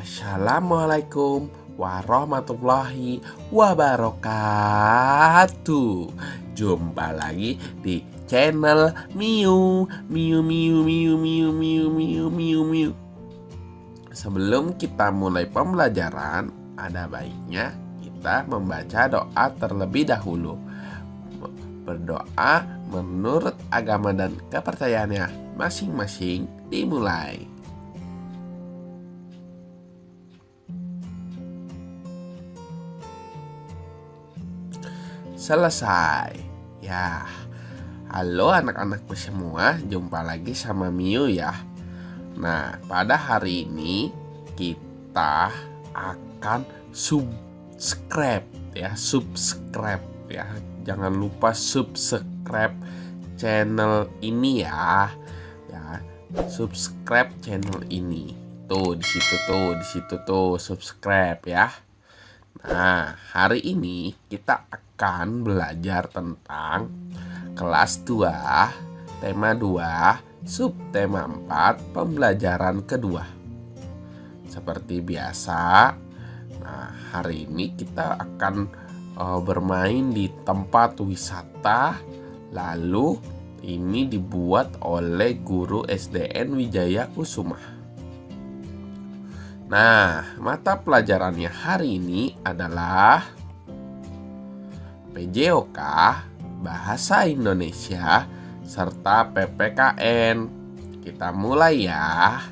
Assalamualaikum warahmatullahi wabarakatuh. Jumpa lagi di channel Miu Miu Miu Miu Miu Miu Miu Miu Miu. Sebelum kita mulai pembelajaran, ada baiknya kita membaca doa terlebih dahulu. Berdoa menurut agama dan kepercayaannya masing-masing. Dimulai. Selesai. Ya. Halo anak-anakku semua, jumpa lagi sama Miu ya. Nah, pada hari ini kita akan subscribe ya. Jangan lupa subscribe channel ini ya. Subscribe channel ini. Tuh, di situ tuh subscribe ya. Nah, hari ini kita akan belajar tentang kelas 2, tema 2, subtema 4, pembelajaran kedua. Seperti biasa, nah hari ini kita akan bermain di tempat wisata. Lalu ini dibuat oleh guru SDN Wijaya Kusuma. Nah, mata pelajarannya hari ini adalah PJOK, Bahasa Indonesia, serta PPKN. Kita mulai ya.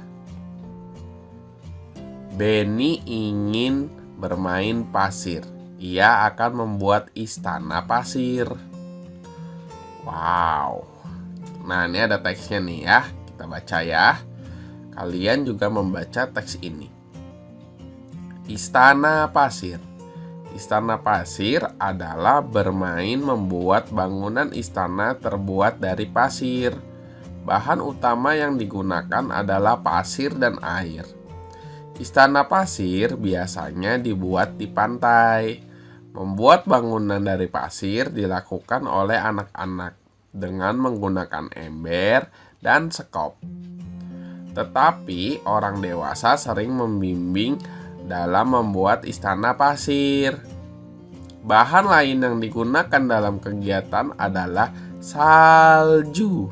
Benny ingin bermain pasir. Ia akan membuat istana pasir. Wow. Nah, ini ada teksnya nih ya. Kita baca ya. Kalian juga membaca teks ini. Istana pasir. Istana pasir adalah bermain membuat bangunan istana terbuat dari pasir. Bahan utama yang digunakan adalah pasir dan air. Istana pasir biasanya dibuat di pantai. Membuat bangunan dari pasir dilakukan oleh anak-anak dengan menggunakan ember dan sekop. Tetapi orang dewasa sering membimbing dalam membuat istana pasir. Bahan lain yang digunakan dalam kegiatan adalah salju.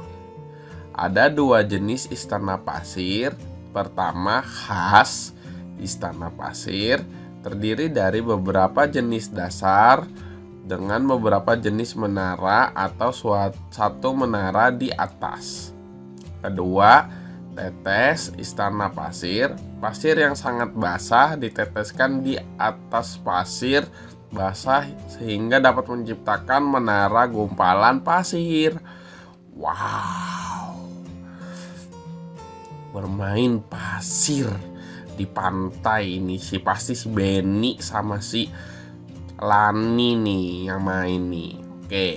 Ada 2 jenis istana pasir. Pertama, khas. Istana pasir terdiri dari beberapa jenis dasar dengan beberapa jenis menara atau satu menara di atas. Kedua, tetes istana pasir. Pasir yang sangat basah diteteskan di atas pasir basah sehingga dapat menciptakan menara gumpalan pasir. Wow. Bermain pasir di pantai ini pasti si Benny sama si Lani nih yang main nih. Oke.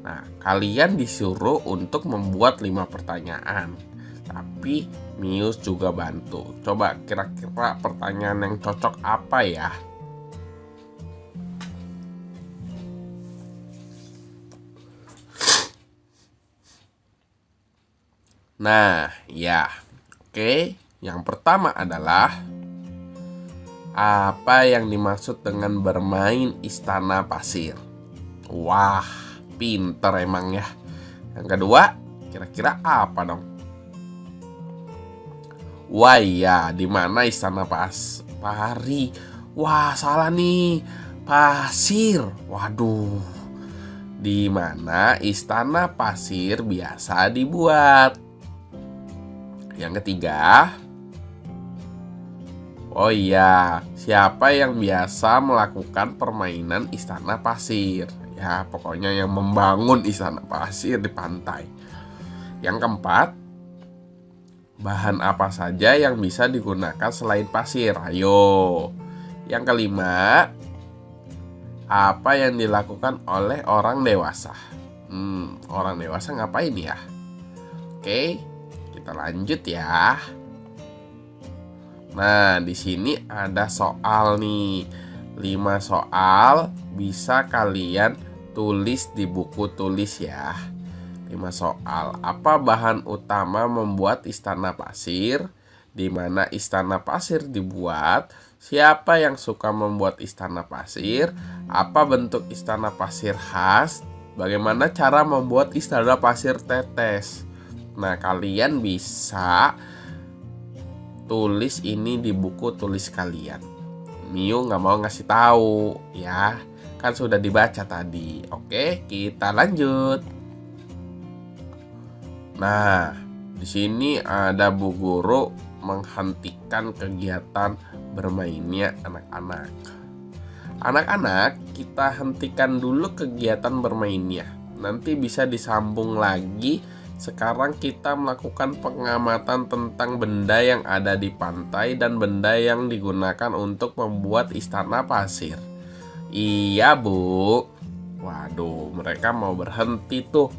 Nah, kalian disuruh untuk membuat 5 pertanyaan. Tapi Mius juga bantu. Coba kira-kira pertanyaan yang cocok apa ya? Nah, ya. Oke, yang pertama adalah apa yang dimaksud dengan bermain istana pasir? Wah, pinter emang ya. Yang kedua, kira-kira apa dong? Wah iya, di mana istana pari? Wah, salah nih. Pasir. Waduh. Di mana istana pasir biasa dibuat? Yang ketiga, oh iya, siapa yang biasa melakukan permainan istana pasir? Ya, pokoknya yang membangun istana pasir di pantai. Yang keempat, bahan apa saja yang bisa digunakan selain pasir? Ayo. Yang kelima, apa yang dilakukan oleh orang dewasa? Orang dewasa ngapain ya? Oke, kita lanjut ya. Nah, di sini ada soal nih. 5 soal bisa kalian tulis di buku tulis ya. 5 soal. Apa bahan utama membuat istana pasir? di mana istana pasir dibuat, siapa yang suka membuat istana pasir, apa bentuk istana pasir khas, bagaimana cara membuat istana pasir tetes. Nah, kalian bisa tulis ini di buku tulis kalian. Miu nggak mau ngasih tahu ya, kan sudah dibaca tadi. Oke, kita lanjut. Nah, di sini ada Bu Guru menghentikan kegiatan bermainnya anak-anak. Anak-anak, kita hentikan dulu kegiatan bermainnya. Nanti bisa disambung lagi. Sekarang kita melakukan pengamatan tentang benda yang ada di pantai dan benda yang digunakan untuk membuat istana pasir. Iya, Bu. Waduh, mereka mau berhenti tuh.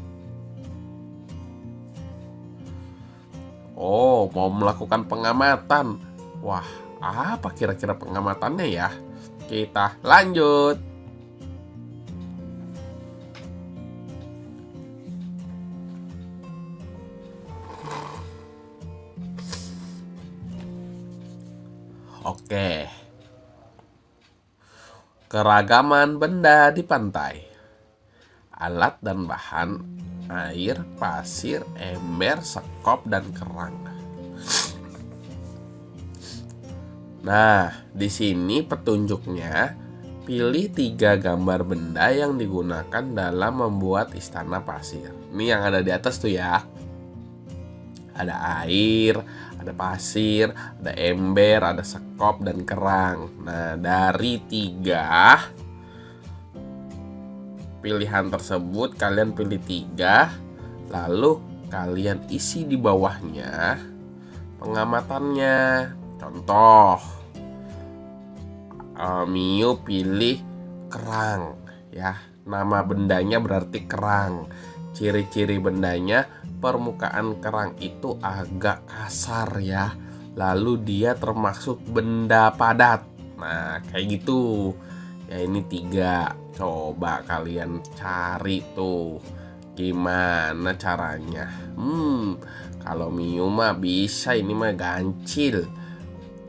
Oh, mau melakukan pengamatan. Wah, apa kira-kira pengamatannya ya? Kita lanjut. Oke. Keragaman benda di pantai. Alat dan bahan: air, pasir, ember, sekop, dan kerang. Nah, di sini petunjuknya. Pilih 3 gambar benda yang digunakan dalam membuat istana pasir. Ini yang ada di atas tuh ya. Ada air, ada pasir, ada ember, ada sekop, dan kerang. Nah, dari 3 pilihan tersebut kalian pilih 3, lalu kalian isi di bawahnya pengamatannya. Contoh, Miu pilih kerang ya, nama bendanya berarti kerang. Ciri-ciri bendanya, permukaan kerang itu agak kasar ya, lalu dia termasuk benda padat. Nah, kayak gitu ya. Ini 3, coba kalian cari tuh gimana caranya. Kalau Miu mah bisa, ini mah gancil.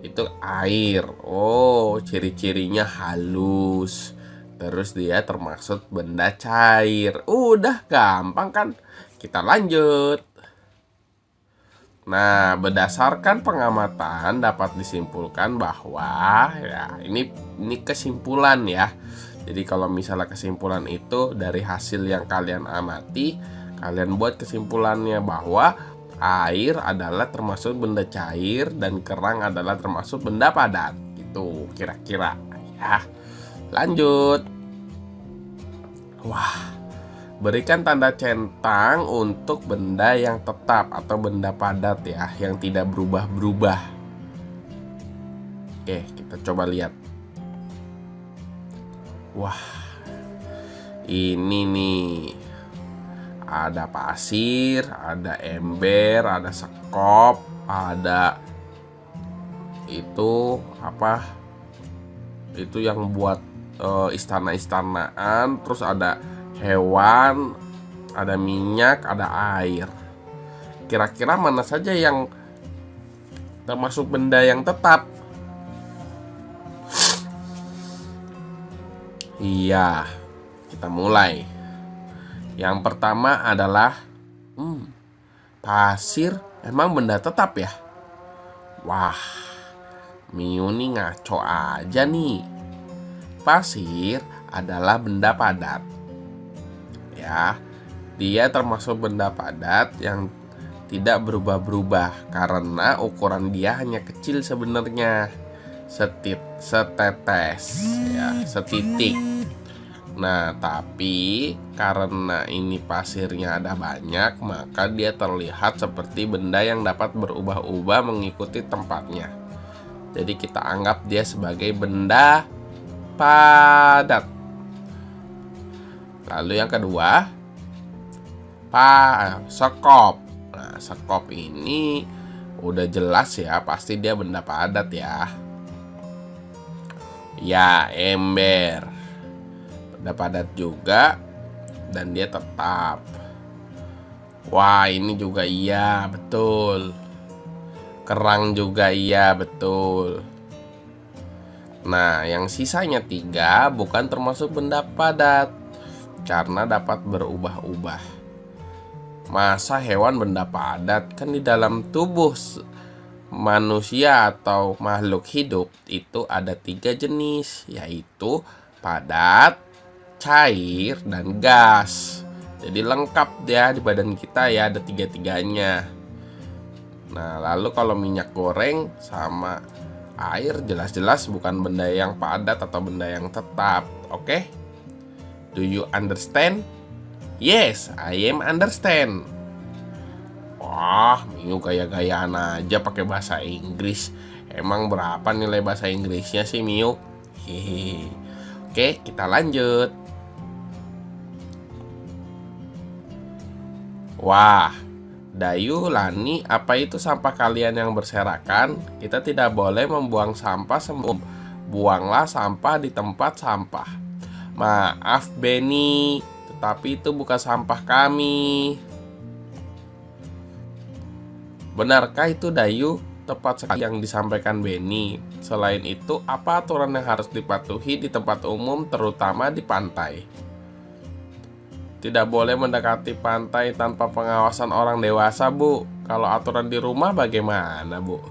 Itu air. Oh, ciri-cirinya halus. Terus dia termasuk benda cair. Udah gampang kan? Kita lanjut. Nah, berdasarkan pengamatan dapat disimpulkan bahwa ya ini kesimpulan ya. Jadi kalau misalnya kesimpulan itu dari hasil yang kalian amati, kalian buat kesimpulannya bahwa air adalah termasuk benda cair dan kerang adalah termasuk benda padat. Gitu kira-kira ya. Lanjut. Wah, berikan tanda centang untuk benda yang tetap atau benda padat ya, yang tidak berubah-berubah. Oke, kita coba lihat. Wah, ini nih. Ada pasir, ada ember, ada sekop, ada itu apa? Itu yang buat istana-istanaan, terus ada hewan, ada minyak, ada air. Kira-kira mana saja yang termasuk benda yang tetap? Iya, kita mulai. Yang pertama adalah pasir. Emang benda tetap ya? Wah, Miu nih ngaco aja nih. Pasir adalah benda padat. Ya, dia termasuk benda padat yang tidak berubah-berubah karena ukuran dia hanya kecil sebenarnya. Setetes ya, setitik. Nah, tapi karena ini pasirnya ada banyak, maka dia terlihat seperti benda yang dapat berubah-ubah mengikuti tempatnya. Jadi kita anggap dia sebagai benda padat. Lalu yang kedua, sekop. Nah, sekop ini udah jelas ya, pasti dia benda padat ya. Ya, ember. Benda padat juga dan dia tetap. Wah, ini juga iya, betul. Kerang juga iya, betul. Nah, yang sisanya 3 bukan termasuk benda padat karena dapat berubah-ubah. Masa hewan benda padat? Kan di dalam tubuh manusia atau makhluk hidup itu ada 3 jenis, yaitu padat, cair, dan gas. Jadi lengkap dia di badan kita ya, ada 3-tiganya. Nah, lalu kalau minyak goreng sama air jelas-jelas bukan benda yang padat atau benda yang tetap. Oke? Do you understand? Yes, I am understand. Wah, Miu gaya-gayaan aja pakai bahasa Inggris. Emang berapa nilai bahasa Inggrisnya sih, Miu? Hehehe. Oke, kita lanjut. Wah, Dayu, Lani, apa itu sampah kalian yang berserakan? Kita tidak boleh membuang sampah sembarangan. Buanglah sampah di tempat sampah. Maaf, Benny, tetapi itu bukan sampah kami. Benarkah itu, Dayu? Tepat sekali yang disampaikan Benny. Selain itu, apa aturan yang harus dipatuhi di tempat umum, terutama di pantai? Tidak boleh mendekati pantai tanpa pengawasan orang dewasa, Bu. Kalau aturan di rumah bagaimana, Bu?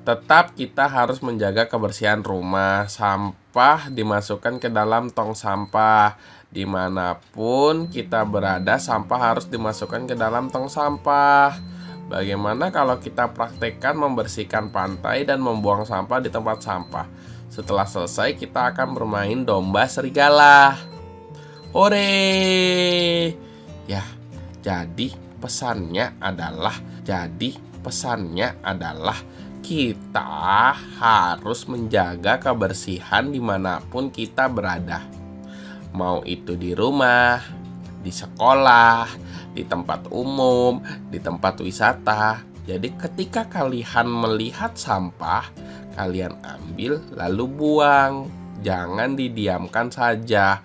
Tetap kita harus menjaga kebersihan rumah. Sampah dimasukkan ke dalam tong sampah. Dimanapun kita berada, sampah harus dimasukkan ke dalam tong sampah. Bagaimana kalau kita praktekkan membersihkan pantai dan membuang sampah di tempat sampah? Setelah selesai, kita akan bermain domba serigala. Hore! Ya, jadi pesannya adalah kita harus menjaga kebersihan dimanapun kita berada. Mau itu di rumah, di sekolah, di tempat umum, di tempat wisata. Jadi ketika kalian melihat sampah, kalian ambil lalu buang. Jangan didiamkan saja.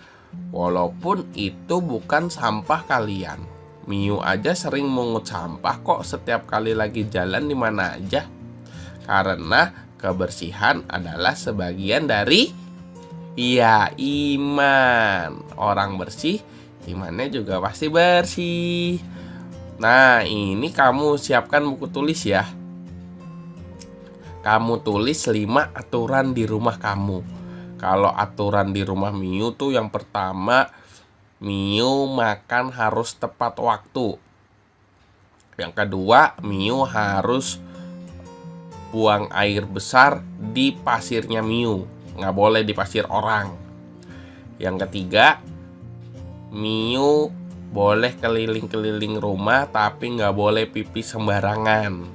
Walaupun itu bukan sampah kalian. Miu aja sering mungut sampah kok setiap kali lagi jalan di mana aja. Karena kebersihan adalah sebagian dari iman. Orang bersih, imannya juga pasti bersih. Nah, ini kamu siapkan buku tulis ya. Kamu tulis 5 aturan di rumah kamu. Kalau aturan di rumah Miu tuh yang pertama, Miu makan harus tepat waktu. Yang kedua, Miu harus buang air besar di pasirnya Miu. Nggak boleh di pasir orang. Yang ketiga, Miu boleh keliling-keliling rumah tapi nggak boleh pipis sembarangan.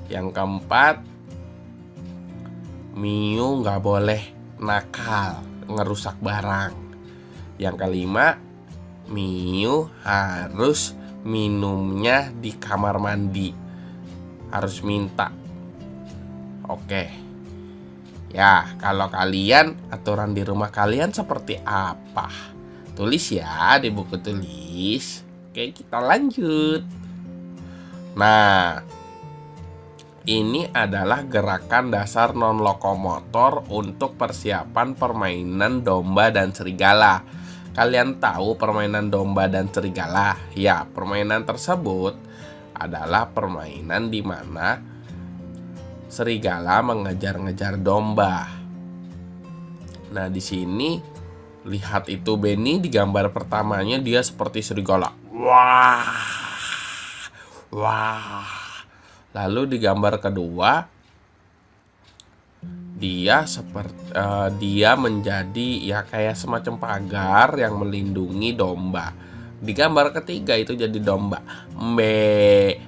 Yang keempat, Miu nggak boleh nakal, ngerusak barang. Yang kelima, Miu harus minumnya di kamar mandi. Harus minta. Oke. Ya, kalau kalian, aturan di rumah kalian seperti apa? Tulis ya di buku tulis. Oke, kita lanjut. Nah, ini adalah gerakan dasar non-lokomotor untuk persiapan permainan domba dan serigala. Kalian tahu permainan domba dan serigala? Ya, permainan tersebut adalah permainan di mana serigala mengejar-ngejar domba. Nah, di sini lihat itu Benny di gambar pertamanya dia seperti serigala. Wah. Wah. Lalu di gambar kedua dia menjadi ya kayak semacam pagar yang melindungi domba. Di gambar ketiga itu jadi domba. Mbe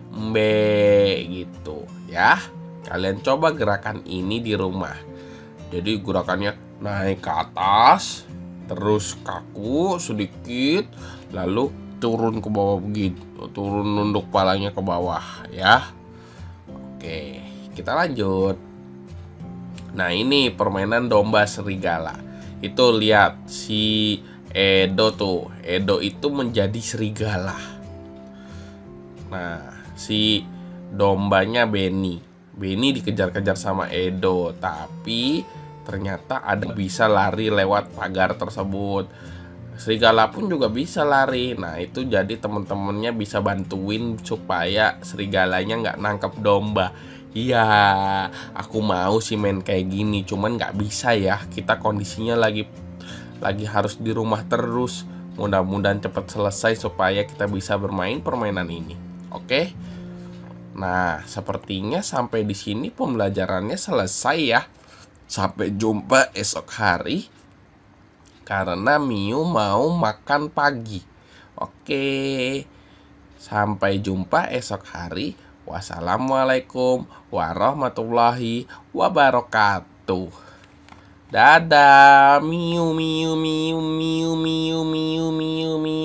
gitu ya. Kalian coba gerakan ini di rumah. Jadi gerakannya naik ke atas, terus kaku sedikit, lalu turun ke bawah begitu, turun nunduk kepalanya ke bawah ya. Oke, kita lanjut. Nah, ini permainan domba serigala. Itu lihat si Edo tuh. Edo itu menjadi serigala. Nah, si dombanya Benny dikejar-kejar sama Edo, tapi ternyata ada bisa lari lewat pagar tersebut. Serigala pun juga bisa lari. Nah, itu jadi temen-temennya bisa bantuin supaya serigalanya nggak nangkep domba. Iya, aku mau sih main kayak gini, cuman nggak bisa ya. Kita kondisinya lagi harus di rumah terus. Mudah-mudahan cepat selesai supaya kita bisa bermain permainan ini. Oke? Nah, sepertinya sampai di sini pembelajarannya selesai ya. Sampai jumpa esok hari karena Miu mau makan pagi. Oke. Sampai jumpa esok hari. Wassalamualaikum warahmatullahi wabarakatuh. Dadah. Miu miu miu miu miu miu miu miu.